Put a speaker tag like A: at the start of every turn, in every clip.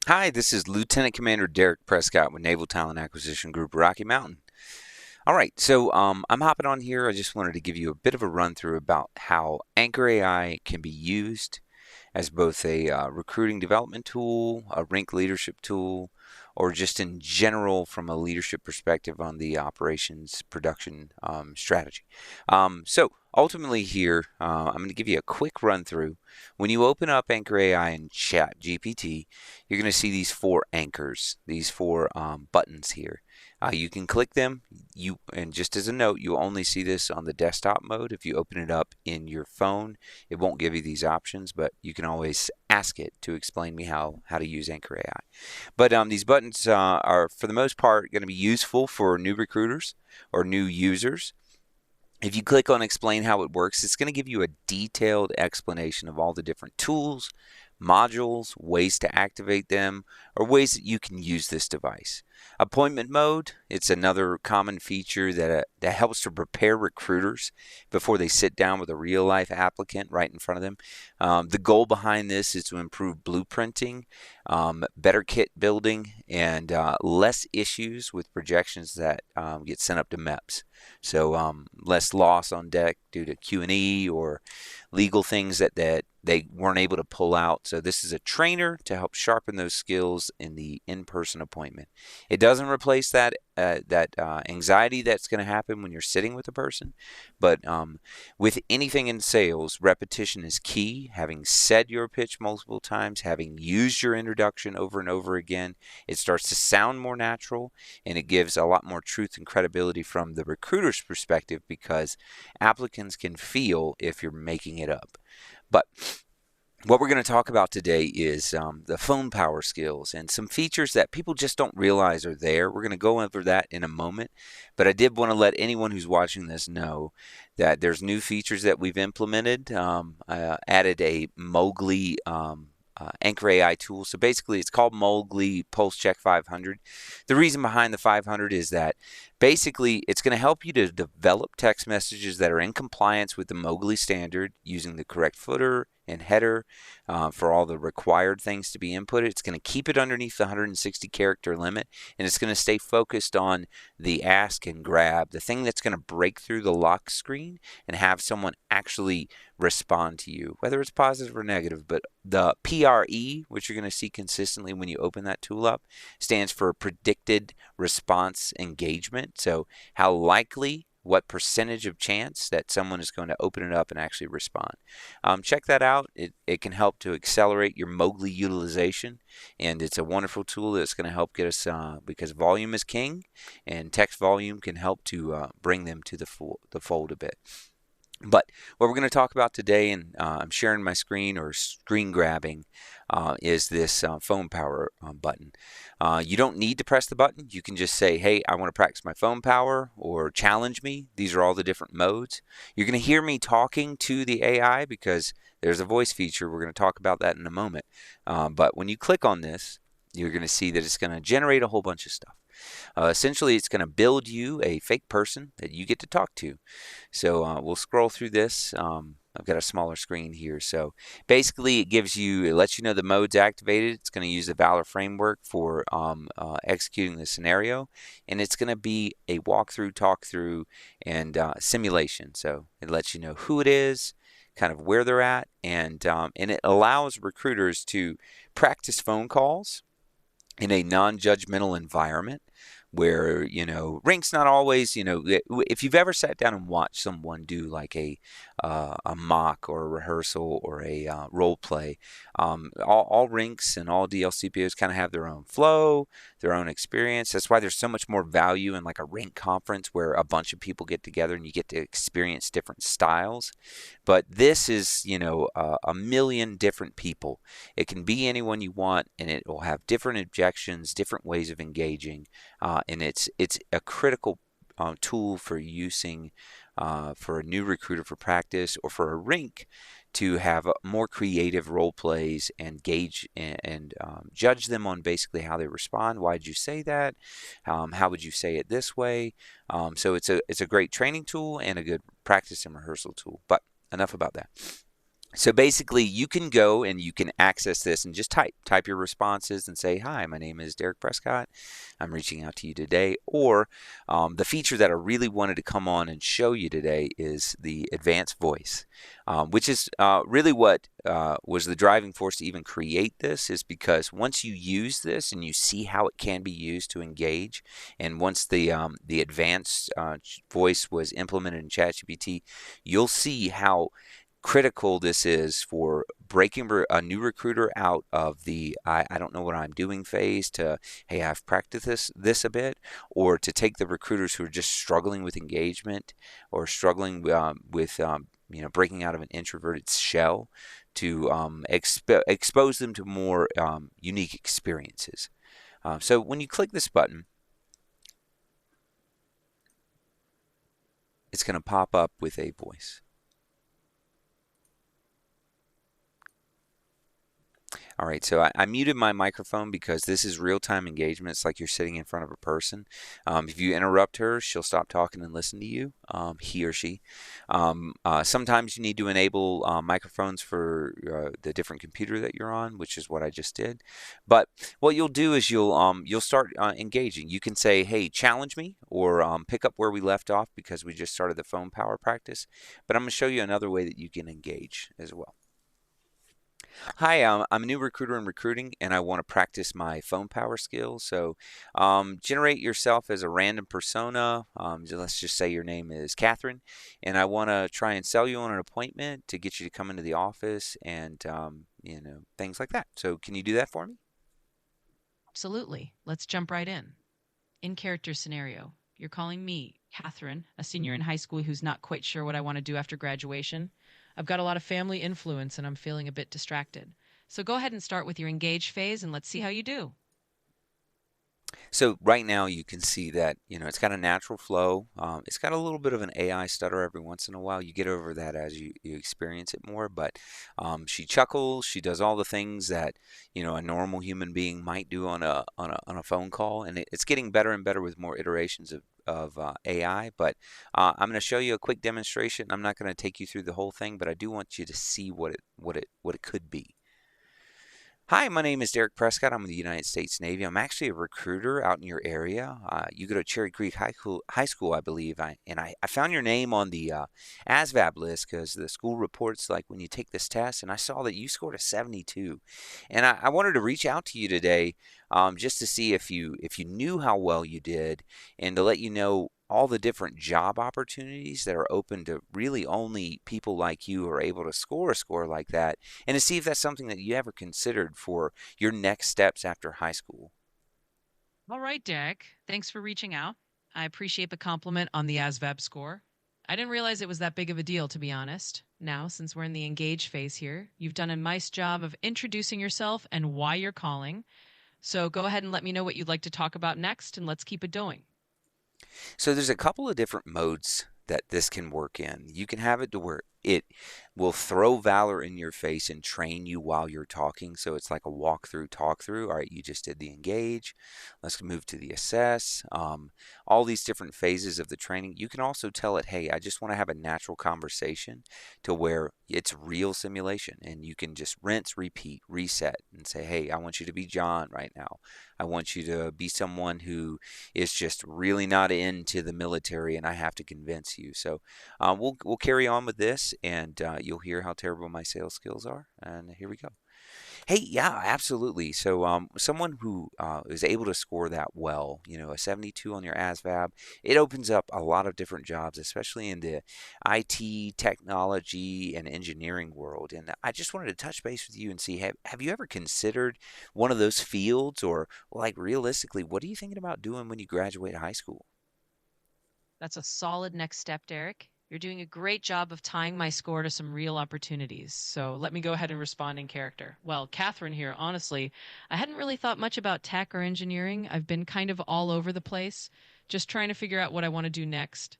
A: Hi, this is Lieutenant Commander Derek Prescott with Naval Talent Acquisition Group Rocky Mountain. All right, so I'm hopping on here. I just wanted to give you a bit of a run through about how Anchor AI can be used as both a recruiting development tool, a rank leadership tool, or just in general from a leadership perspective on the operations production strategy. So ultimately here, I'm going to give you a quick run through. When you open up Anchor AI and Chat GPT, you're going to see these four anchors, these four buttons here. You can click them. And just as a note, you only see this on the desktop mode. If you open it up in your phone, it won't give you these options, but you can always ask it to explain me how to use Anchor AI. But these buttons are, for the most part, going to be useful for new recruiters or new users. If you click on explain how it works, it's going to give you a detailed explanation of all the different tools, modules, ways to activate them, or ways that you can use this device. Appointment mode, it's another common feature that helps to prepare recruiters before they sit down with a real life applicant right in front of them. The goal behind this is to improve blueprinting, better kit building, and less issues with projections that get sent up to MEPS. So less loss on deck due to Q&E or legal things that they weren't able to pull out. So this is a trainer to help sharpen those skills in the in-person appointment. It doesn't replace that anxiety that's going to happen when you're sitting with a person, but with anything in sales, repetition is key. Having said your pitch multiple times, having used your introduction over and over again, it starts to sound more natural, and it gives a lot more truth and credibility from the recruiter's perspective because applicants can feel if you're making it up. But what we're going to talk about today is the phone power skills and some features that people just don't realize are there. We're going to go over that in a moment, but I did want to let anyone who's watching this know that there's new features that we've implemented. I added a Mowgli Anchor AI tool. So basically, it's called Mowgli Pulse Check 500. The reason behind the 500 is that basically it's going to help you to develop text messages that are in compliance with the Mowgli standard using the correct footer and header for all the required things to be inputted. It's going to keep it underneath the 160 character limit, and it's going to stay focused on the ask and grab, the thing that's going to break through the lock screen and have someone actually respond to you, whether it's positive or negative. But the PRE, which you're going to see consistently when you open that tool up, stands for predicted response engagement. So how likely, what percentage of chance that someone is going to open it up and actually respond. Check that out. It can help to accelerate your Mowgli utilization, and it's a wonderful tool that's going to help get us, because volume is king, and text volume can help to bring them to the fold a bit. But what we're going to talk about today, and I'm sharing my screen or screen grabbing, is this phone power button. You don't need to press the button. You can just say, hey, I want to practice my phone power, or challenge me. These are all the different modes. You're going to hear me talking to the AI because there's a voice feature. We're going to talk about that in a moment. But when you click on this, you're going to see that it's going to generate a whole bunch of stuff. Essentially, it's going to build you a fake person that you get to talk to. So we'll scroll through this. I've got a smaller screen here. So basically, it lets you know the mode's activated. It's going to use the VALOR framework for executing the scenario, and it's going to be a walkthrough, talk through, and simulation. So it lets you know who it is, kind of where they're at, and it allows recruiters to practice phone calls in a non-judgmental environment where, rank's not always, if you've ever sat down and watched someone do like a mock or a rehearsal or a role play, all rinks and all DLCPOs kind of have their own flow, their own experience. That's why there's so much more value in like a rink conference where a bunch of people get together and you get to experience different styles. But this is, a million different people. It can be anyone you want, and it will have different objections, different ways of engaging, and it's a critical tool for using for a new recruiter for practice, or for a rink to have more creative role plays and gauge and judge them on basically how they respond. Why did you say that? How would you say it this way? So it's a great training tool and a good practice and rehearsal tool. But enough about that. So basically, you can go and you can access this and just type your responses and say, "Hi, my name is Derek Prescott. I'm reaching out to you today." Or the feature that I really wanted to come on and show you today is the advanced voice, which is really what was the driving force to even create this. Is because once you use this and you see how it can be used to engage, and once the advanced voice was implemented in ChatGPT, you'll see how critical this is for breaking a new recruiter out of the I don't know what I'm doing phase to, hey, I've practiced this a bit, or to take the recruiters who are just struggling with engagement or struggling with breaking out of an introverted shell to expose them to more unique experiences. So when you click this button, it's going to pop up with a voice. All right, so I muted my microphone because this is real-time engagement. It's like you're sitting in front of a person. If you interrupt her, she'll stop talking and listen to you, he or she. Sometimes you need to enable microphones for the different computer that you're on, which is what I just did. But what you'll do is you'll start engaging. You can say, "Hey, challenge me," or pick up where we left off because we just started the phone power practice. But I'm going to show you another way that you can engage as well. Hi, I'm a new recruiter in recruiting, and I want to practice my phone power skills. So, generate yourself as a random persona. Let's just say your name is Catherine, and I want to try and sell you on an appointment to get you to come into the office, and things like that. So, can you do that for me?
B: Absolutely. Let's jump right in. In character scenario, you're calling me, Catherine, a senior in high school who's not quite sure what I want to do after graduation. I've got a lot of family influence and I'm feeling a bit distracted. So go ahead and start with your engage phase and let's see how you do.
A: So right now you can see that it's got a natural flow. It's got a little bit of an AI stutter every once in a while. You get over that as you experience it more. But she chuckles. She does all the things that a normal human being might do on a phone call, and it's getting better and better with more iterations of AI. But I'm going to show you a quick demonstration. I'm not going to take you through the whole thing, but I do want you to see what it could be. Hi, my name is Derek Prescott. I'm in the United States Navy. I'm actually a recruiter out in your area. You go to Cherry Creek High School, I believe. I found your name on the ASVAB list because the school reports like when you take this test, and I saw that you scored a 72. And I wanted to reach out to you today just to see if you knew how well you did, and to let you know all the different job opportunities that are open to really only people like you who are able to score a score like that, and to see if that's something that you ever considered for your next steps after high school.
B: All right, Derek. Thanks for reaching out. I appreciate the compliment on the ASVAB score. I didn't realize it was that big of a deal, to be honest. Now, since we're in the engage phase here, you've done a nice job of introducing yourself and why you're calling. So go ahead and let me know what you'd like to talk about next, and let's keep it going.
A: So there's a couple of different modes that this can work in. You can have it to where it will throw Valor in your face and train you while you're talking. So it's like a walkthrough, talk through. All right, you just did the engage. Let's move to the assess. All these different phases of the training. You can also tell it, hey, I just want to have a natural conversation to where it's real simulation. And you can just rinse, repeat, reset, and say, hey, I want you to be John right now. I want you to be someone who is just really not into the military, and I have to convince you. So we'll carry on with this, and you'll hear how terrible my sales skills are. And here we go. Hey, yeah, absolutely. So, someone who is able to score that well, a 72 on your ASVAB, it opens up a lot of different jobs, especially in the IT, technology, and engineering world. And I just wanted to touch base with you and see, have you ever considered one of those fields, or like realistically, what are you thinking about doing when you graduate high school?
B: That's a solid next step, Derek. You're doing a great job of tying my score to some real opportunities. So let me go ahead and respond in character. Well, Catherine here, honestly, I hadn't really thought much about tech or engineering. I've been kind of all over the place, just trying to figure out what I want to do next.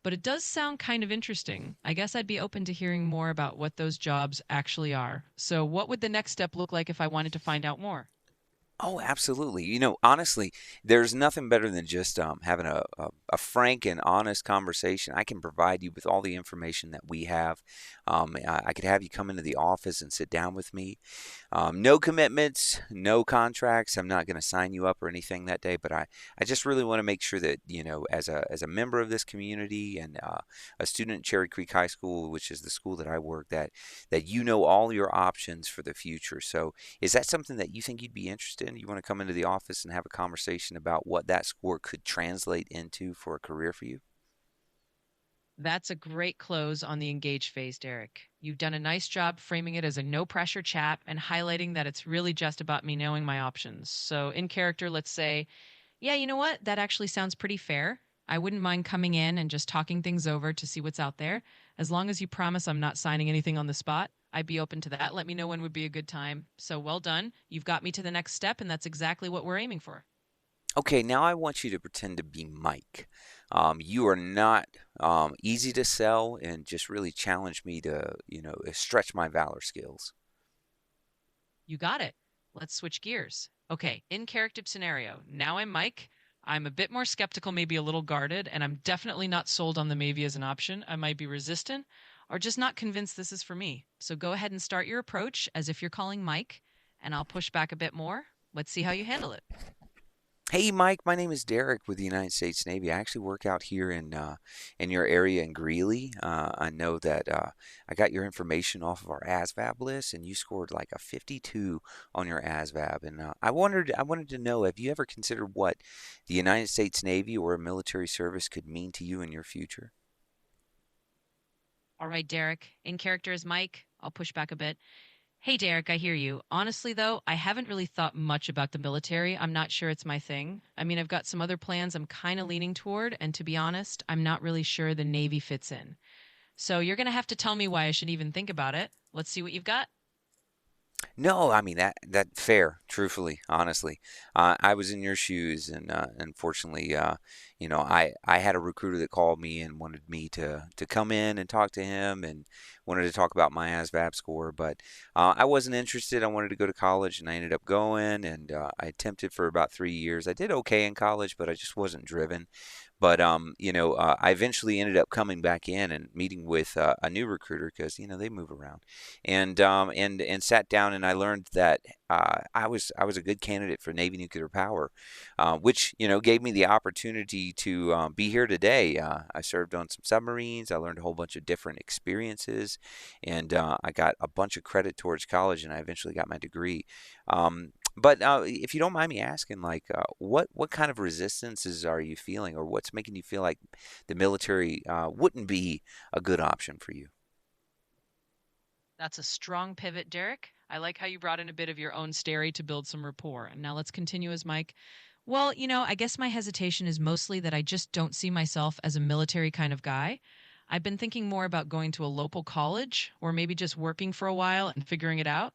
B: But it does sound kind of interesting. I guess I'd be open to hearing more about what those jobs actually are. So, what would the next step look like if I wanted to find out more?
A: Oh, absolutely. Honestly, there's nothing better than just having a frank and honest conversation. I can provide you with all the information that we have. I could have you come into the office and sit down with me. No commitments, no contracts. I'm not going to sign you up or anything that day, but I just really want to make sure that, as a member of this community and a student at Cherry Creek High School, which is the school that I work at, that you know all your options for the future. So is that something that you think you'd be interested in? You want to come into the office and have a conversation about what that score could translate into for a career for you?
B: That's a great close on the engaged phase, Derek. You've done a nice job framing it as a no pressure chat and highlighting that it's really just about me knowing my options. So, in character, let's say, yeah, you know what? That actually sounds pretty fair. I wouldn't mind coming in and just talking things over to see what's out there. As long as you promise I'm not signing anything on the spot, I'd be open to that. Let me know when would be a good time. So, well done. You've got me to the next step, and that's exactly what we're aiming for.
A: Okay, now I want you to pretend to be Mike. You are not easy to sell and just really challenge me to, stretch my valor skills.
B: You got it. Let's switch gears. Okay, in character scenario. Now I'm Mike. I'm a bit more skeptical, maybe a little guarded, and I'm definitely not sold on the maybe as an option. I might be resistant or just not convinced this is for me. So go ahead and start your approach as if you're calling Mike, and I'll push back a bit more. Let's see how you handle it.
A: Hey, Mike, my name is Derek with the United States Navy. I actually work out here in your area in Greeley. I know that I got your information off of our ASVAB list, and you scored like a 52 on your ASVAB. And I wanted to know, have you ever considered what the United States Navy or a military service could mean to you in your future?
B: All right, Derek. In character as Mike, I'll push back a bit. Hey, Derek, I hear you. Honestly, though, I haven't really thought much about the military. I'm not sure it's my thing. I mean, I've got some other plans I'm kind of leaning toward, and to be honest, I'm not really sure the Navy fits in. So you're going to have to tell me why I should even think about it. Let's see what you've got.
A: No, I mean that fair, truthfully, honestly. I was in your shoes, and unfortunately, I had a recruiter that called me and wanted me to come in and talk to him, and wanted to talk about my ASVAB score, but I wasn't interested. I wanted to go to college, and I ended up going, and I attempted for about 3 years. I did okay in college, but I just wasn't driven. But I eventually ended up coming back in and meeting with a new recruiter because they move around, and sat down, and I learned that I was a good candidate for Navy nuclear power, which gave me the opportunity to be here today. I served on some submarines. I learned a whole bunch of different experiences, and I got a bunch of credit towards college, and I eventually got my degree. But if you don't mind me asking, like, what kind of resistances are you feeling, or what's making you feel like the military wouldn't be a good option for you?
B: That's a strong pivot, Derek. I like how you brought in a bit of your own story to build some rapport. And now let's continue as Mike. Well, I guess my hesitation is mostly that I just don't see myself as a military kind of guy. I've been thinking more about going to a local college or maybe just working for a while and figuring it out.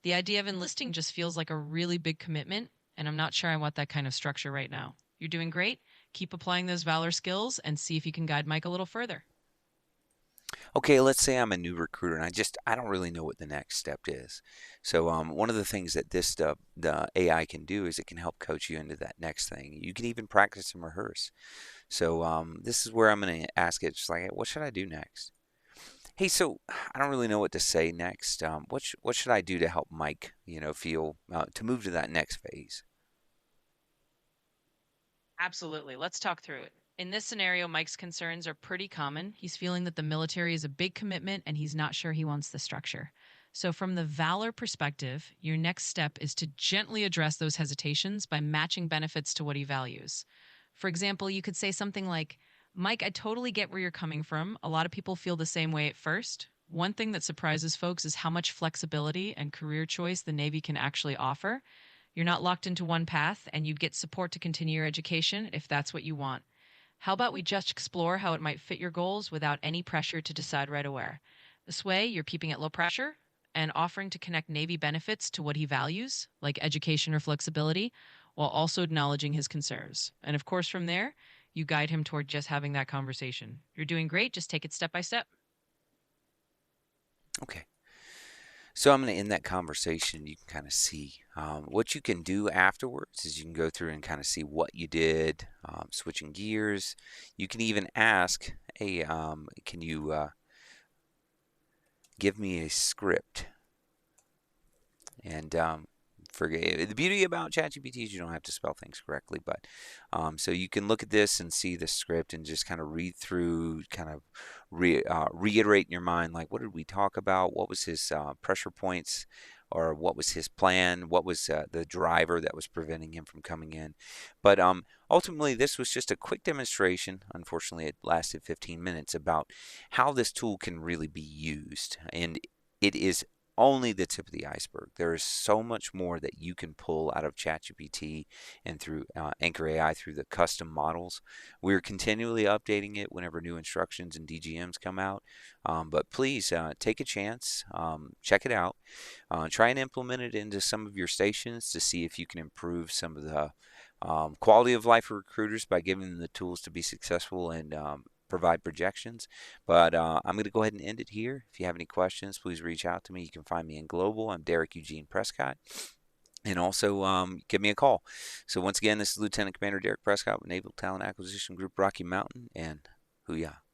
B: The idea of enlisting just feels like a really big commitment, and I'm not sure I want that kind of structure right now. You're doing great. Keep applying those Valor skills and see if you can guide Mike a little further.
A: Okay, let's say I'm a new recruiter and I don't really know what the next step is. So one of the things that the AI can do is it can help coach you into that next thing. You can even practice and rehearse. So this is where I'm going to ask it, just like, what should I do next? Hey, so I don't really know what to say next. What should I do to help Mike, feel to move to that next phase?
B: Absolutely. Let's talk through it. In this scenario, Mike's concerns are pretty common. He's feeling that the military is a big commitment and he's not sure he wants the structure. So, from the Valor perspective, your next step is to gently address those hesitations by matching benefits to what he values. For example, you could say something like, Mike, I totally get where you're coming from. A lot of people feel the same way at first. One thing that surprises folks is how much flexibility and career choice the Navy can actually offer. You're not locked into one path, and you'd get support to continue your education if that's what you want. How about we just explore how it might fit your goals without any pressure to decide right away? This way, you're keeping it low pressure and offering to connect Navy benefits to what he values, like education or flexibility, while also acknowledging his concerns. And of course, from there, you guide him toward just having that conversation. You're doing great. Just take it step by step.
A: Okay. So I'm going to end that conversation. You can kind of see what you can do afterwards is you can go through and kind of see what you did, switching gears. You can even ask, hey, can you give me a script. And the beauty about ChatGPT is you don't have to spell things correctly, but so you can look at this and see the script and just kind of read through, kind of reiterate in your mind, like, what did we talk about? What was his pressure points? Or what was his plan? What was the driver that was preventing him from coming in? But ultimately, this was just a quick demonstration. Unfortunately, it lasted 15 minutes about how this tool can really be used. And it is only the tip of the iceberg. There is so much more that you can pull out of ChatGPT and through Anchor AI through the custom models. We're continually updating it whenever new instructions and DGMs come out. But please take a chance, check it out, try and implement it into some of your stations to see if you can improve some of the quality of life for recruiters by giving them the tools to be successful and provide projections. But I'm going to go ahead and end it here. If you have any questions, please reach out to me. You can find me in Global. I'm Derek Eugene Prescott. And also give me a call. So once again, this is Lieutenant Commander Derek Prescott with Naval Talent Acquisition Group Rocky Mountain. And hoo-yah.